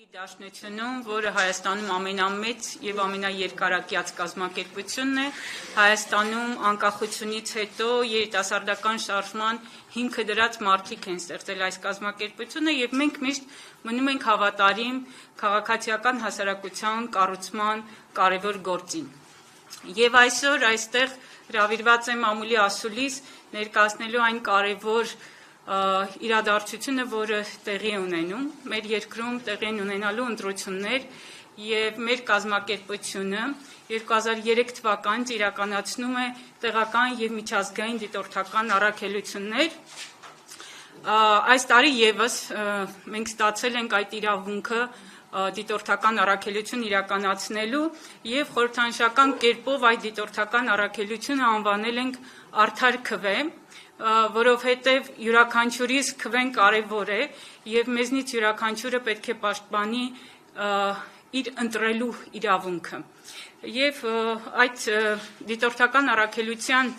Դաշնությունում, որը Հայաստանում ամենամեծ եւ ամենաերկարակյաց կազմակերպությունն է, Հայաստանում անկախությունից հետո երիտասարդական շարժման հիմքը դրած մարդիկ են ստեղծել այս կազմակերպությունը եւ մենք միշտ մնում ենք հավատարիմ քաղաքացիական հասարակության կառուցման կարևոր գործին։ Եվ այսօր այստեղ հրավիրված եմ մամուլի ասուլիս ներկայացնելու այն կարևոր իրադարձությունը, որը տեղի ունենում, մեր երկրում տեղի են ունենալու ընտրություններ եւ մեր կազմակերպությունը 2003 թվականից իրականացնում է տեղական եւ միջազգային դիտորդական առաքելություններ։ Այս տարի եւս մենք ստացել ենք այդ իրավունքը դիտորդական առաքելություն իրականացնելու եւ խորհրդանշական կերպով այդ դիտորդական առաքելությունը անվանել ենք Արդար քվե, որովհետև յուրաքանչյուրիս քվեն կարևոր է եւ մեզնից յուրաքանչյուրը պետք է պաշտպանի իր ընտրելու իրավունքը։ Եվ այդ դիտորդական առաքելության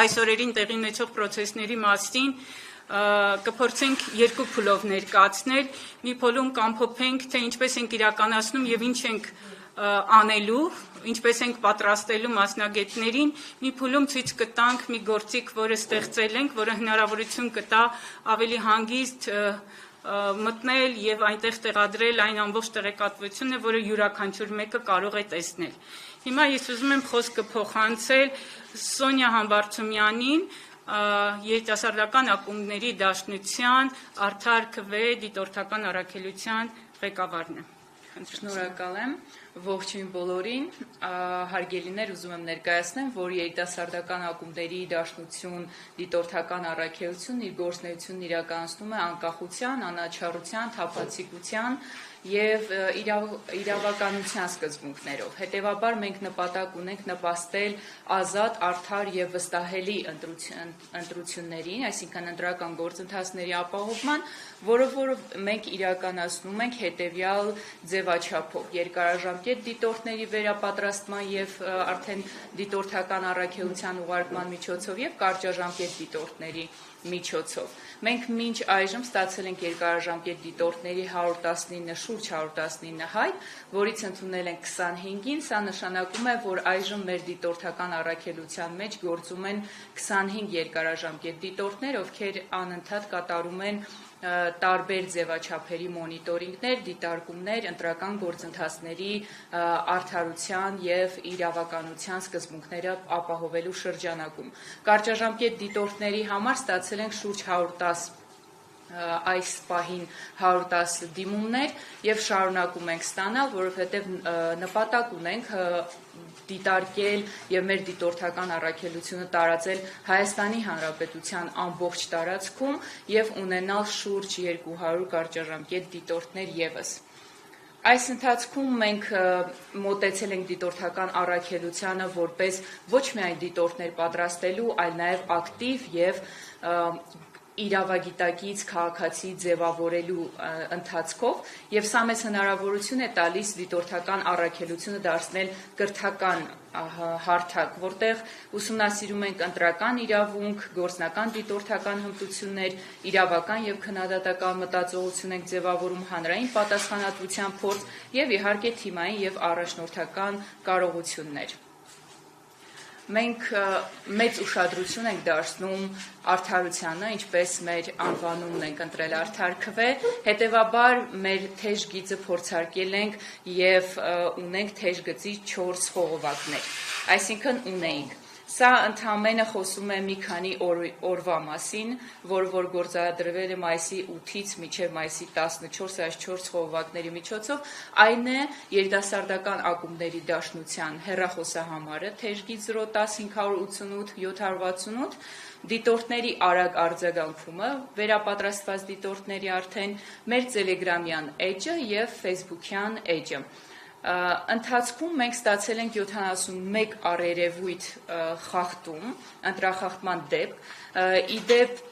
այս օրերին տեղի ունեցող process-ների մասին կփորձենք երկու փուլով ներկայացնել։ Մի փուլում կամփոփենք, թե ինչպես ենք իրականացնում եւ ինչ ենք անելու, ինչպես ենք պատրաստելու մասնագետներին, մի փուլում ցույց կտանք մի գործիք, որը ստեղծել ենք, որը հնարավորություն կտա ավելի հանգիստ մտնել եւ այնտեղ տեղադրել այն ամբողջ տեղեկատվությունը, որը յուրաքանչյուր մեկը կարող է տեսնել։ Հիմա ես ուզում եմ խոսքը փոխանցել Սոնյա Համբարձումյանին, երիտասարդական ակումբների դաշնության Արդար քվե դիտորդական առաքելության ղեկավարն է։ Շնորհակալ եմ, ողջույն բոլորին, հարգելիներ, ուզում եմ ներկայացնեմ, որ երիտասարդական ակումբների դաշնություն դիտորդական առաքելությունն իր գործունեությունն իրականացնում է անկախության, անաչառության, թափանցիկության եւ իրավականության սկզբունքներով։ Հետևաբար մենք նպատակ ունենք նպաստել ազատ, արդար եւ վստահելի ընտրություններին, այսինքն ընտրական գործընթացների ապահովման, որը մենք իրականացնում ենք հետեւյալ ձևաչափով՝ երկարաժամկետ դիտորդների վերապատրաստման եւ արդեն դիտորդական առաքելության ուղարկման միջոցով եւ կարճաժամկետ դիտորդների միջոցով։ Մենք մինչ այժմ ստացել ենք երկարաժամկետ դիտորդների 119 շուրջ 119 հայտ, որից ընդունել ենք 25-ին, սա նշանակում է, որ այժմ մեր դիտորդական առաքելության մեջ գործում են 25 երկարաժամկետ դիտորդներ, ովքեր անընդհատ կատարում են տարբեր ձևաչափերի մոնիտորինգներ, դիտարկումներ, ընտրական գործընթացների արդարության եւ իրավականության սկզբունքները ապահովելու շրջանակում։ Կարճաժամկետ դիտորդների համար ստացել ենք շուրջ 110 այս պահին 110 դիմումներ եւ շարունակում ենք ստանալ, որովհետեւ նպատակ ունենք դիտարկել եւ մեր դիտորդական առաքելությունը տարածել Հայաստանի Հանրապետության ամբողջ տարածքում եւ ունենալ շուրջ 200 կարճաժամկետ դիտորդներ եւս։ Այս ընթացքում մենք մոտեցել ենք դիտորդական առաքելությանը որպես ոչ միայն դիտորդներ պատրաստելու, այլ նաեւ ակտիվ եւ իրավագիտակից քաղաքացի ձևավորելու ընթացքով եւ սա մեզ հնարավորություն է տալիս դիտորդական առաքելությունը դարձնել կրթական հարթակ, որտեղ ուսումնասիրում ենք ընտրական իրավունք, գործնական դիտորդական հմտություններ, իրավական եւ քննադատական մտածողություն ենք ձևավորում, հանրային պատասխանատվության փորձ եւ իհարկե թիմային եւ առաջնորդական կարողություններ։ Մենք մեծ ուշադրություն ենք դարձնում արդարությանը, ինչպես մեր անվանումն ենք ընտրել Արդար քվե, հետևաբար մեր թեժ գիծը փորձարկել ենք եւ ունենք թեժ գծի 4 խողովակներ, այսինքն ունեինք։ Սա ընդհանրապես խոսում է մի քանի օրվա մասին, որ գործադրվել է մայիսի 8-ից մինչև մայիսի 14 այս 4 խողովակների միջոցով, այն է երիտասարդական ակումբների դաշնության հեռախոսահամարը թեժգիծ 010 588 768, դիտորդների արագ արձագանքումը, վերապատրաստված դիտորդների արդեն մեր Telegram-յան էջը եւ Facebook-յան էջը։ Ընթացքում մենք ստացել ենք 71 առերևույթ խախտում, ընտրախախտման դեպք, իդեպ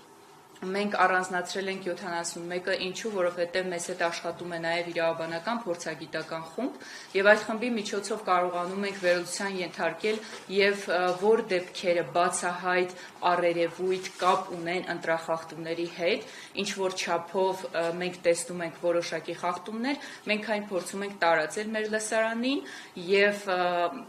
մենք առանձնացրել ենք 71-ը, ինչու, որովհետև մեզ հետ աշխատում է նաև իրավաբանական փորձագիտական խումբ, եւ այդ խմբի միջոցով կարողանում ենք վերլուծության ենթարկել եւ որ դեպքերը բացահայտ առերևույթ կապ ունեն ընտրախախտումների հետ, ինչ որ չափով մենք տեսնում ենք որոշակի խախտումներ, մենք այն փորձում ենք տարածել մեր լսարանին եւ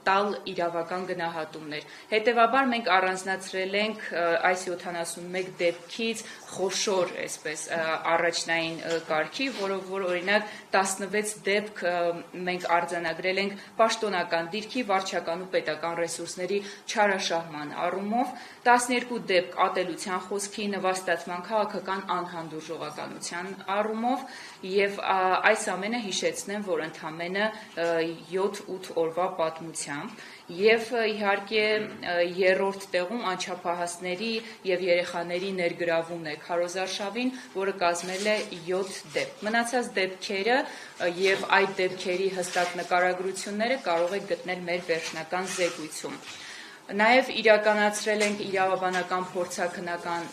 տալ իրավական գնահատումներ։ Հետևաբար մենք առանձնացրել ենք այս 71 դեպքից խոշոր, այսպես առաջնային կարգի, որով որ օրինակ 16 դեպք մենք արձանագրել ենք պաշտոնական դիրքի, վարչական ու պետական ռեսուրսների չարաշահման առումով, 12 դեպք ատելության խոսքի, նվաստացման, քաղաքական անհանդուրժողականության առումով եւ այս ամենը հիշեցնեմ, որ ընդամենը 7-8 օրվա պատմությամբ եւ իհարկե երրորդ տեղում անչափահասների եւ երեխաների ներգրավումն է քարոզարշավին, որը կազմել է 7 դեպք։ Մնացած դեպքերը եւ այդ դեպքերի հստակ նկարագրությունները կարող եք գտնել մեր վերջնական զեկույցում։ Նաև իրականացրել ենք իրավաբանական փորձաքննական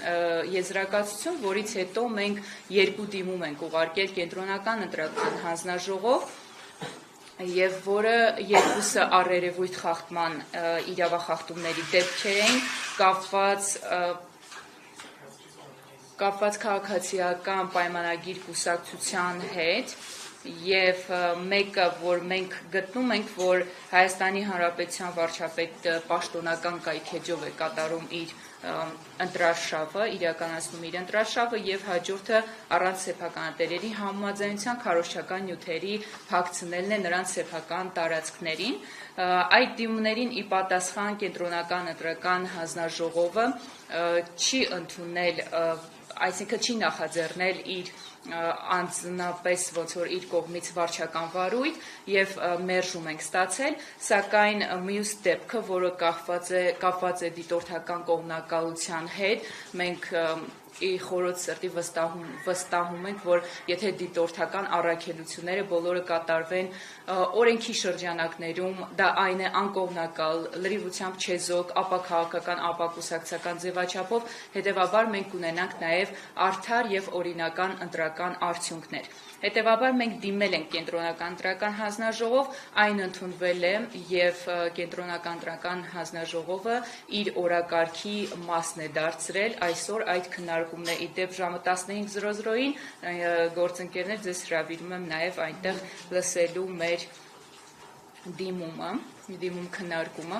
եզրակացություն, որից հետո մենք 2 դիմում ենք ուղարկել կենտրոնական ընտրական հանձնաժողով, եւ որը երկուսը առերևույթ խախտման իրավախախտումների դեպքեր էին կապված քաղաքացիական պայմանագիր կուսակցության հետ եւ մեկը, որ մենք գտնում ենք, որ Հայաստանի Հանրապետության վարչապետ պաշտոնական կայքեջով է կատարում իր ընտրարշավը, իրականացնում իր ընտրարշավը եւ հաջորդը առանց սեփականատերերի համաձայնության քարոզչական նյութերի փակցնելն է նրանց սեփական տարածքներին։ Այդ դիմումներին ի պատասխան կենտրոնական ընտրական հանձնաժողովը չի ընդունել, այսինքն չի նախաձեռնել իր անձնապես ոնց որ իր կողմից վարչական վարույթ եւ մերժում ենք ստացել, սակայն մյուս դեպքը, որը կապված է դիտորդական կողմնակալության հետ, մենք խորոց սրտի վստահում ենք, որ եթե դիտորդական առաքելությունները բոլորը կատարվեն օրենքի շրջանակներում, դա այն է անկողմնակալ, լրիվությամբ չեզոք, ապաքաղաքական, ապակուսակցական ձևաչափով, հետևաբար մենք կունենանք նաև արդար եւ օրինական ընտրական արդյունքներ։ Հետևաբար մենք դիմել ենք կենտրոնական ընտրական հանձնաժողով, այն ընդունվել է եւ կենտրոնական ընտրական հանձնաժողովը իր օրակարգի մասն է դարձրել այսօր այդ քննարկումն է իդեպ ժամը 15:00-ին գործընկերներ ձեզ հրավիրում եմ նաեւ այնտեղ լսելու մեր դիմում քննարկումը,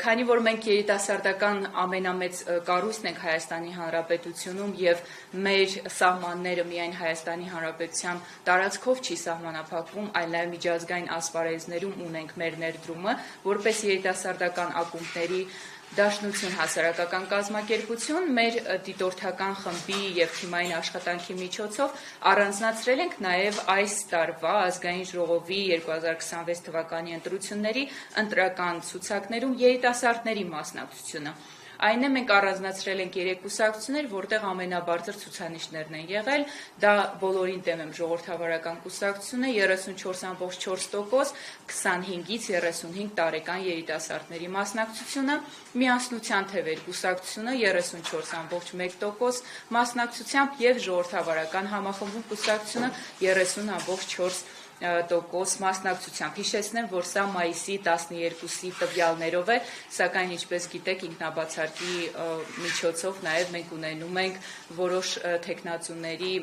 քանի որ մենք երիտասարդական ամենամեծ կառույցն ենք Հայաստանի Հանրապետությունում եւ մեր սահմանները միայն Հայաստանի Հանրապետության տարածքով չի սահմանափակվում, այլ նաեւ միջազգային ասպարեզներում ունենք մեր ներդրումը, որպես երիտասարդական ակումբների Դաշնություն հասարակական կազմակերպություն մեր դիտորդական խմբի եւ թիմային աշխատանքի միջոցով առանձնացրել ենք նաեւ այս տարվա ազգային ժողովի 2026 թվականի ընտրությունների ընտրական ցուցակներում երիտասարդների մասնակցությունը։ Այն է մենք առանձնացրել ենք 3 կուսակցություններ, որտեղ ամենաբարձր ցուցանիշներն են եղել, դա բոլորին դեմ եմ ժողովրդավարական կուսակցությունը 34.4%, 25-ից 35 տարեկան երիտասարդների մասնակցությունը, Միասնության թևեր կուսակցությունը 34.1% մասնակցությամբ եւ ժողովրդավարական համախմբում կուսակցությունը 30.4% մասնակցությամբ։ Հիշեցնեմ, որ սա մայիսի 12-ի տվյալներով է, սակայն ինչպես գիտեք, ինքնաբացարկի միջոցով նաև մենք ունենում ենք որոշ թեկնածուների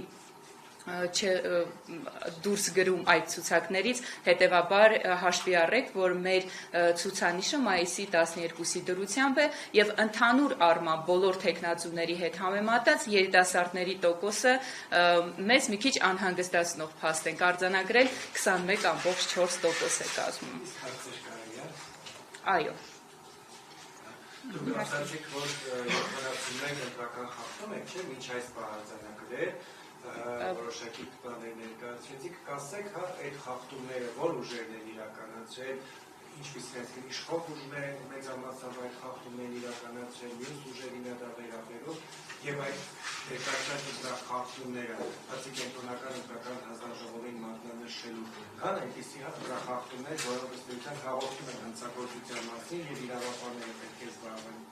դուրս գրում այդ ցուցակներից, հետևաբար հաշվի առեք, որ մեր ցուցանիշը մայիսի 12-ի դրությամբ է եւ ընդհանուր առմամբ բոլոր թեկնածուների հետ համեմատած երիտասարդների տոկոսը մեզ մի քիչ անհանգստացնող փաստ ենք արձանագրել 21.4% է կազմում։ Այո։ Դուք ասացիք, որ մնացում եք ընտրական խախտում եք, չէ՞, ինչ այս բարձրացնել որոշակի տպաներ ներկայացրեցիք, կասեք, հա, այդ խախտումները որ ուժերն են իրականացրել, ինչպես իշխող ուժներ են մեծամասամբ այդ խախտումներն իրականացրել, մյուս ուժերին դա վերաբերող եւ այդ դեպքերից խախտումները, բացի կենտրոնական ընտրական հանձնաժողովին մատնանշելու, կան այնպիսի խախտումներ, որոնք ըստ էության հաղորդում են հանցագործության մասին եւ իրավապահները պետք է զբաղվեն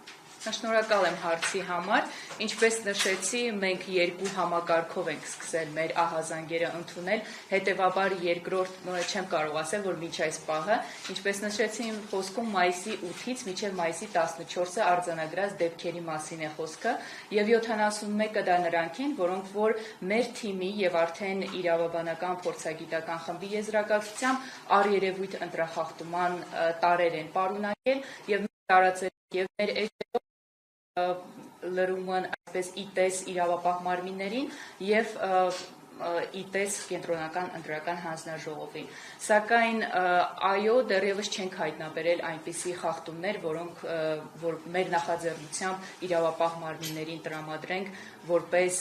Շնորհակալ եմ հարցի համար։ Ինչպես նշեցի, մենք երկու համակարգով ենք սկսել մեր ահազանգերը ընդունել, հետևաբար երկրորդ չեմ կարող ասել, որ մինչ այս պահը, ինչպես նշեցի իմ խոսքում մայիսի 8-ից մինչև մայիսի 14-ը արձանագրած դեպքերի մասին է խոսքը, եւ 71-ը դա նրանք են, որոնք որ մեր թիմի եւ արդեն իրավաբանական փորձագիտական խմբի եզրակացությամբ առերևույթ ընտրախախտման տարեր են պարունակել եւ տարածել եւ մեր լրումն այսպես իտես իրավապահ մարմիններին եւ իտես կենտրոնական ընտրական հանձնաժողովին։ Սակայն այո, դեռևս չենք հայտնաբերել այնպիսի խախտումներ, որոնք որ մեր նախաձեռնությամբ իրավապահ մարմիններին տրամադրենք որպես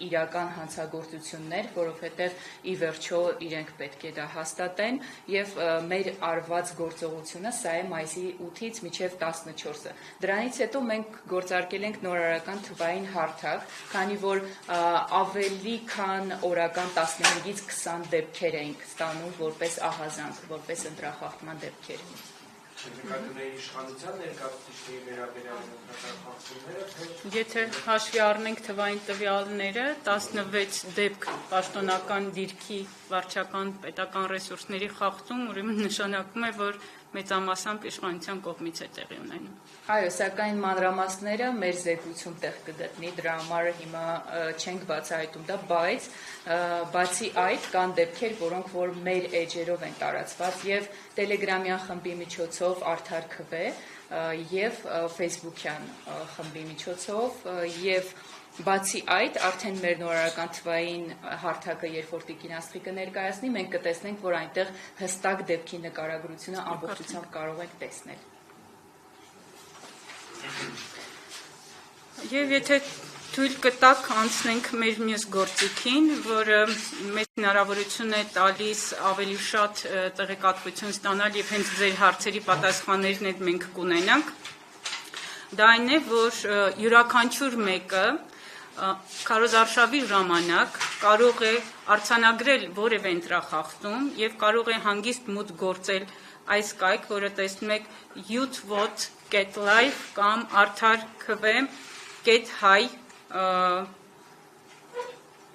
իրական հանցագործություններ, որովհետև ի վերջո իրենք պետք է դա հաստատեն եւ մեր արված գործողությունը սա է մայիսի 8-ից մինչև 14-ը։ Դրանից հետո մենք գործարկել ենք նորարարական թվային հարթակ, քանի որ ավելի քան օրական 15-ից 20 դեպքեր ենք ստանում որպես ահազանգ, որպես ընտրախախտման դեպքեր։ Եթե հաշվի առնենք թվային տվյալները, 16 դեպք պաշտոնական դիրքի վարչական պետական ռեսուրսների խախտում, ուրեմն նշանակում է, որ մեծամասամբ իշխանության կողմից է տեղի ունենում։ Այո, սակայն մանրամասները մեր զեկույցում տեղ կգտնի, դրա համար հիմա չենք բացահայտում դա, բայց բացի այդ կան դեպքեր, որոնք որ մեր էջերով են տարածված եւ Տելեգրամյան խմբի միջոցով Արդար քվ եւ Facebook-յան խմբի միջոցով եւ բացի այդ արդեն մեր նորարարական թվային հարթակը երբ որ Տիկին Աստղիկը ներկայացնի, մենք կտեսնենք, որ այնտեղ հստակ դեպքի նկարագրությունը ամբողջությամբ կարող ենք տեսնել։ Եվ եթե թույլ կտակ անցնենք մեր մյուս գործիքին, որը մեծ հնարավորություն է տալիս ավելի շատ տեղեկատվություն ստանալ եւ հենց ձեր հարցերի պատասխաններն էլ մենք կունենանք, դա այն է, որ յուրաքանչյուր մեկը քարոզարշավի ժամանակ կարող է արձանագրել որևէ ընտրախախտում եւ կարող է հանգիստ մուտք գործել այս կայք, որը տեսնում եք youthvote.live կամ արդար.kv.hi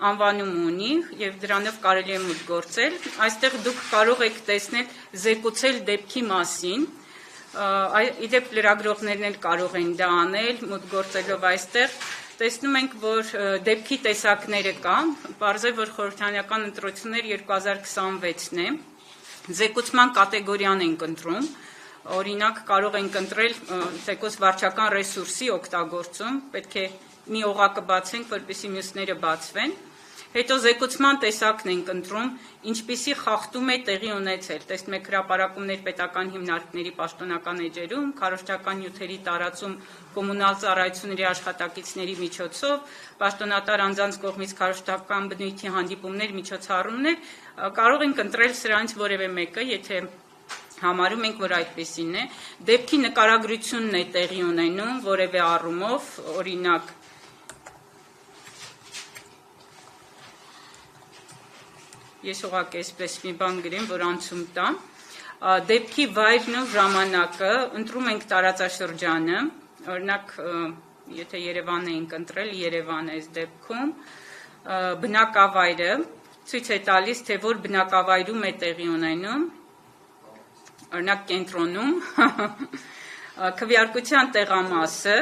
անվանում ունի եւ դրանով կարելի է մուտք գործել։ Այստեղ դուք կարող եք տեսնել զեկուցել դեպքի մասին։ Իդեպ լրագրողներն էլ կարող են դա անել, մուտք գործելով այստեղ։ Տեսնում ենք, որ դեպքի տեսակները կան, պարզ է, որ խորհրդարանական ընտրություններ 2026-ն է, զեկուցման կատեգորիան ենք ընտրում, օրինակ կարող ենք ընտրել թեկուզ վարչական ռեսուրսի օգտագործում, պետք է մի օղակը բացենք, որպեսզի մյուսները բացվեն, հետո զեկուցման տեսակն ենք ընտրում, ինչպիսի խախտում է տեղի ունեցել, տեսնում եք հրապարակումներ պետական հիմնարկների պաշտոնական էջերում, քարոզչական նյութերի տարածում կոմունալ ծառայությունների աշխատակիցների միջոցով, պաշտոնատար անձանց կողմից քարոզչական բնույթի հանդիպումներ, միջոցառումներ, կարող ենք ընտրել սրանից որևէ մեկը, եթե համարում ենք, որ այդպեսին է, դեպքի նկարագրությունն է տեղի ունենում որևէ առումով, օրինակ ես ուղղակի այսպես մի բան գրեմ, որ անցում տա, դեպքի վայրն ու ժամանակը, ընտրում ենք տարածաշրջանը, օրինակ, եթե Երևանը ենք ընտրել, Երևան է այս դեպքում, բնակավայրը, ցույց է տալիս, թե որ բնակավայրում է տեղի ունենում, օրինակ կենտրոնում, քվեարկության տեղամասը,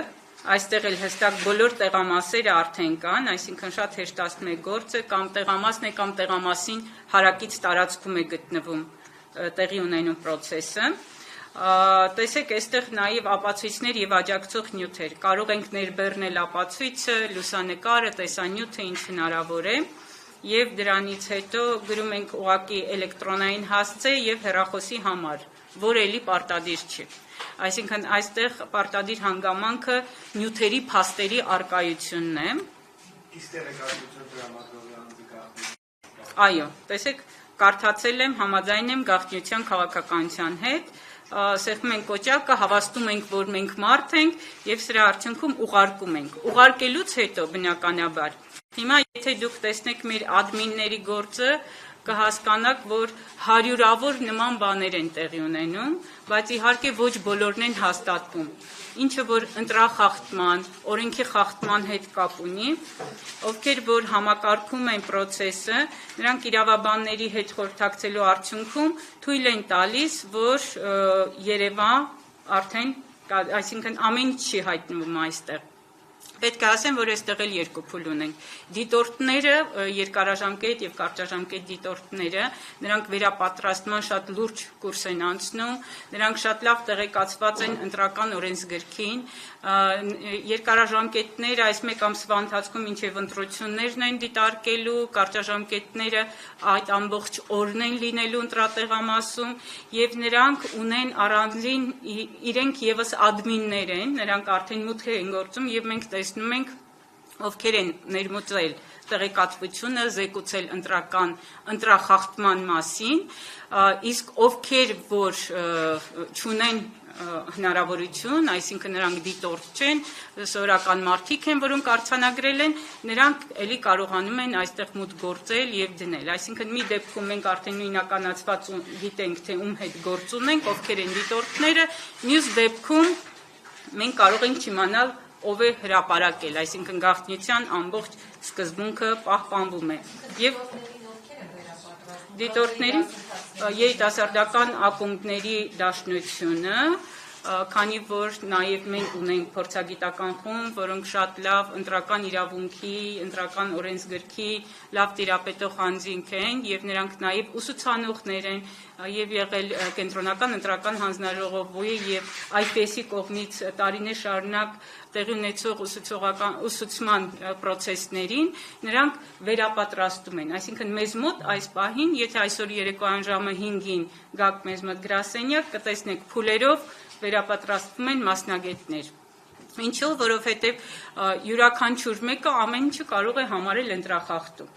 այստեղ էլ հստակ բոլոր տեղամասերը արդեն կան, այսինքն շատ հեշտացնում է գործը, կամ տեղամասն է, կամ տեղամասին հարակից տարածքում է գտնվում տեղի ունենում process-ը։ Տեսեք, այստեղ նաև ապացույցներ եւ աջակցող նյութեր։ Կարող ենք ներբեռնել ապացույցը, լուսանկարը, տեսանյութը, ինչ հնարավոր է, եւ դրանից հետո գրում ենք ուղղակի էլեկտրոնային հասցե եւ հեռախոսի համար, որը էլի պարտադիր չի։ Այսինքն այստեղ պարտադիր հանգամանքը նյութերի փաստերի արկայությունն է։ Այո, տեսեք, կարդացել եմ, համաձայն եմ գաղտնիության քաղաքականության հետ, սեղմում ենք կոճակը, հավաստում ենք, որ մենք մարդ ենք եւ սրա արդյունքում ուղարկում ենք։ Ուղարկելուց հետո բնականաբար, հիմա եթե դուք տեսնեք մեր ադմինների գործը, կհասկանաք, որ հարյուրավոր նման բաներ են տեղի ունենում, բայց իհարկե ոչ բոլորն են հաստատվում, ինչը որ ընտրախախտման, օրենքի խախտման հետ կապ ունի, ովքեր որ համակարգում են process-ը, նրանք իրավաբանների հետ խորհրդակցելու արդյունքում թույլ են տալիս, որ Երևա արդեն, այսինքն ամեն ինչ չի հայտնվում այստեղ։ Պետք է ասեմ, որ այստեղ էլ երկու փուլ ունենք։ Դիտորդները, երկարաժամկետ եւ կարճաժամկետ դիտորդները, նրանք վերապատրաստման շատ լուրջ կուրս են անցնում, նրանք շատ լավ տեղեկացված են ընտրական օրենսգրքին, երկարաժամկետները այս մեկ ամսվա ընթացքում մինչև ընտրություններն են դիտարկելու, կարճաժամկետները այդ ամբողջ օրն են լինելու ընտրատեղամասում եւ նրանք ունեն առանձին իրենք եւս ադմիններ են, նրանք արդեն մուտք են գործում եւ մենք տեսնում ենք ովքեր են ներմուծել տեղեկատվությունը, զեկուցել ընտրախախտման մասին, իսկ ովքեր որ չունեն հնարավորություն, այսինքն նրանք դիտորդ չեն, սովորական մարդիկ են, որոնք արձանագրել են, նրանք էլի կարողանում են այստեղ մուտք գործել եւ դնել։ Այսինքն մի դեպքում մենք արդեն նույնականացված գիտենք, թե ում հետ գործ ունենք, ովքեր են դիտորդները, մյուս դեպքում մենք կարող ենք չիմանալ ով է հրապարակել, այսինքն գաղտնիության ամբողջ սկզբունքը պահպանվում է։ Եվ դիտորդների երիտասարդական ակումբների դաշնությունը, քանի որ նաև մենք ունենք փորձագիտական խումբ, որոնք շատ լավ ընտրական իրավունքի, ընտրական օրենսգրքի լավ տիրապետող անձինք են եւ նրանք նաև ուսուցանողներ են եւ եղել կենտրոնական ընտրական հանձնաժողովի եւ IPS-ի կողմից տարիներ շարունակ տեղի ունեցող ուսուցման process-ներին, նրանք վերապատրաստում են, այսինքն մեզ մոտ այս պահին, եթե այսօր երեկոյան ժամը 5-ին գաք մեզ մոտ գրասենյակ, կտեսնեք փուլերով վերապատրաստվում են մասնագետներ։ Ինչու, որովհետև յուրաքանչյուր մեկը ամեն ինչը կարող է համարել ընտրախախտում,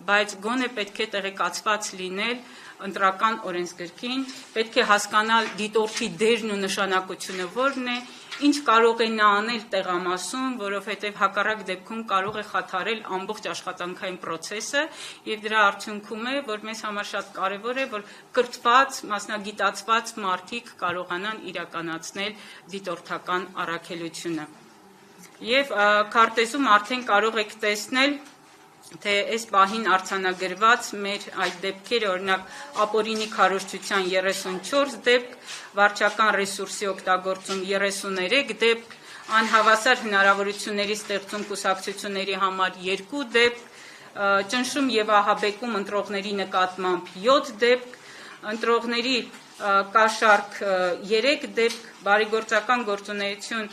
բայց գոնե պետք է տեղեկացված լինել ընտրական օրենսգրքին, պետք է հասկանալ դիտորդի դերն ու նշանակությունը որն է, ինչ կարող է նա անել տեղամասում, որովհետև հակառակ դեպքում կարող է խաթարել ամբողջ աշխատանքային process-ը եւ դրա արդյունքում է, որ մեզ համար շատ կարեւոր է, որ կրթված, մասնագիտացված մարդիկ կարողանան իրականացնել դիտորդական առաքելությունը։ Եվ քարտեզում արդեն կարող եք տեսնել, թե այս պահին արձանագրված մեր այդ դեպքերը, օրինակ ապօրինի քարոզչության 34 դեպք, վարչական ռեսուրսի օգտագործում 33 դեպք, անհավասար հնարավորությունների ստեղծում կուսակցությունների համար 2 դեպք, ճնշում եւ ահաբեկում ընտրողների նկատմամբ 7 դեպք, ընտրողների կաշառք 3 դեպք, բարեգործական գործունեություն,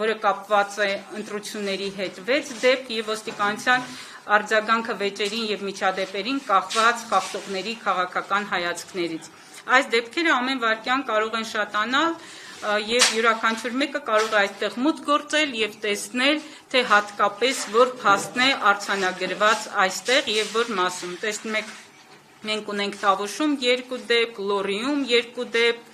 որը կապված է ընտրությունների հետ 6 դեպք եւ ոստիկանության արձագանքը վեճերին եւ միջադեպերին կախված խախտողների քաղաքական հայացքներից։ Այս դեպքերը ամեն վայրկյան կարող են շատանալ եւ յուրաքանչյուր մեկը կարող է այստեղ մուտք գործել եւ տեսնել, թե հատկապես որ փաստն է արձանագրված այստեղ եւ որ մասում։ Տեսնում եք, մենք ունենք Թավուշում 2 դեպք, Լոռիում 2 դեպք,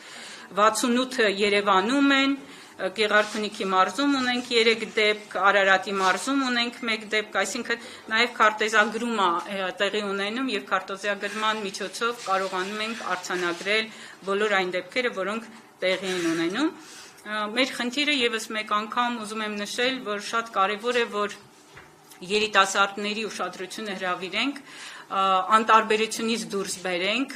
68-ը Երևանում են, Գեղարքունիքի մարզում ունենք 3 դեպք, Արարատի մարզում ունենք 1 դեպք, այսինքն նաև քարտեզագրում է տեղի ունենում եւ քարտեզագրման միջոցով կարողանում ենք արձանագրել բոլոր այն դեպքերը, որոնք տեղի են ունենում։ Մեր խնդիրը եւս մեկ անգամ ուզում եմ նշել, որ շատ կարեւոր է, որ երիտասարդների ուշադրությունը հրավիրենք, անտարբերությունից դուրս բերենք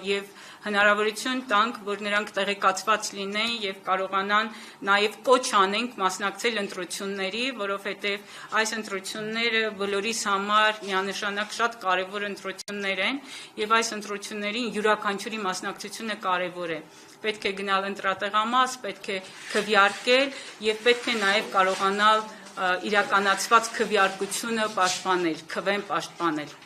եւ հնարավորություն տանք, որ նրանք տեղեկացված լինեն եւ կարողանան նաեւ կոչ անենք մասնակցել ընտրությունների, որովհետեւ այս ընտրությունները բոլորիս համար միանշանակ շատ կարեւոր ընտրություններ են եւ այս ընտրություններին յուրաքանչյուրի մասնակցությունը կարեւոր է։ Պետք է գնալ ընտրատեղամաս, պետք է քվեարկել եւ պետք է նաեւ կարողանալ իրականացված քվեարկությունը պաշտպանել, քվեն պաշտպանել։